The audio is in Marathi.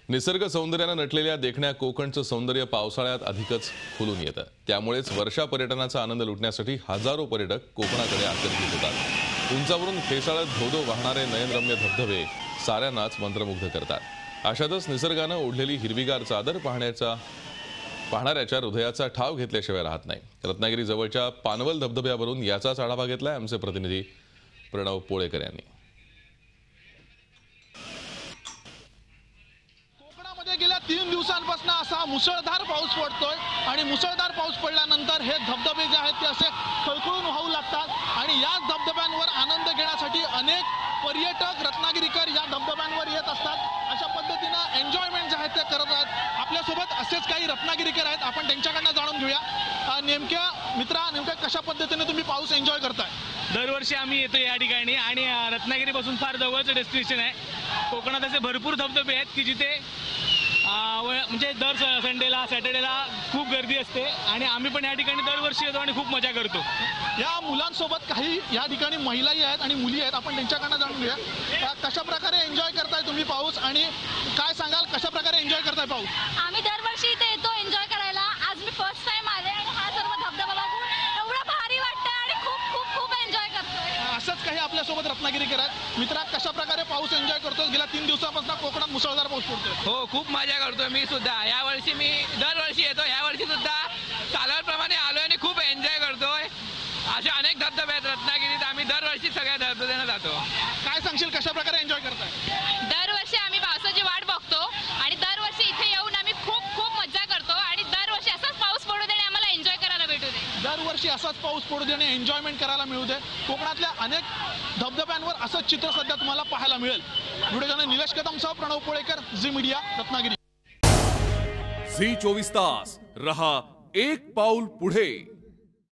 निसर्ग सौंदर्याने नटलेल्या देखण्या कोकणचं सौंदर्य पावसाळ्यात अधिकच खुलून येतं। त्यामुळेच वर्षा पर्यटनाचा आनंद लुटण्यासाठी हजारो पर्यटक कोकणाकडे आकर्षित होतात। उंचावरून फेसाळत धोधो वाहणारे नयनरम्य धबधबे साऱ्यांनाच मंत्रमुग्ध करतात। अशातच निसर्गाने ओढलेली हिरवीगार चादर पाहणाऱ्याच्या हृदयाचा ठाव घेतल्याशिवाय राहत नाही। रत्नागिरी जवळच्या पानवल धबधब्यावरून याचाच आढावा घेतलाय आमचे प्रतिनिधी प्रणव पोळेकर यांनी। गेल्या 3 दिवसांपासून असा मुसळधार पाऊस पडतोय आणि मुसळधार पाऊस पडल्यानंतर हे धबधबे जे आहेत ते असे खळखळून वाहू लागतात आणि या धबधब्यांवर आनंद घेण्यासाठी अनेक पर्यटक रत्नागिरीकर या धबधब्यांवर येत असतात। अशा पद्धतीने एन्जॉयमेंट जे आहे ते करत आहेत। आपल्यासोबत असेच काही रत्नागिरीकर आहेत, आपण त्यांच्याकडनं जाणून घेऊया। नेमक्या कशा पद्धतीने तुम्ही पाऊस एन्जॉय करताय? दरवर्षी आम्ही येतो या ठिकाणी आणि रत्नागिरीपासून फार जवळचं डेस्टिनेशन आहे। कोकणात असे भरपूर धबधबे आहेत की जिथे म्हणजे दर संडेला सॅटर्डेला खूप गर्दी असते आणि आम्ही पण या ठिकाणी दरवर्षी येतो आणि खूप मजा करतो। या मुलांसोबत काही या ठिकाणी महिलाही आहेत आणि मुली आहेत, आपण त्यांच्याकडनं जाणून घेऊया। कशा प्रकारे एन्जॉय करताय तुम्ही पाऊस आणि काय सांगाल कशा प्रकारे एन्जॉय करताय पाऊस? आम्ही दरवर्षी इथे येतो एन्जॉय करायला। आज मी फर्स्ट टाइम आले आणि हा सर्व धबधबा बघून एवढं भारी वाटतं आणि खूप खूप खूप एन्जॉय करतोय। असंच काही आपल्यासोबत रत्नागिरीकर आहेत। मित्रा, कशा प्रकारे पाऊस एन्जॉय करतोय? गेल्या 3 दिवसांपासून कोकणात मुसळधार पाऊस पडतोय। हो, खूप मजा करतोय मी सुद्धा। यावर्षी मी दरवर्षी येतो, यावर्षी सुद्धा सालाप्रमाणे आलोय आणि खूप एन्जॉय करतोय। असे अनेक धबधबे आहेत रत्नागिरीत, आम्ही दरवर्षी सगळ्या धबधब्यांना जातो। काय सांगशील कशा प्रकारे एन्जॉय करताय? दरवर्षी आम्ही पावसाची वाट बघतो आणि दरवर्षी इथे येऊन आम्ही खूप खूप मजा करतो आणि दरवर्षी असाच पाऊस पडू दे आणि आम्हाला एन्जॉय करायला भेटू दे। दरवर्षी असाच पाऊस पडू दे आणि एन्जॉयमेंट करायला मिळू दे। कोकणातल्या अनेक धबधब्यांवर असंच चित्र सध्या तुम्हाला पाहायला मिळेल। व्हिडिओ जर्नलिस्ट निलेश कदमसह प्रणव पोळेकर, झी मीडिया, रत्नागिरी। झी 24 तास रहा एक पाऊल पुढे।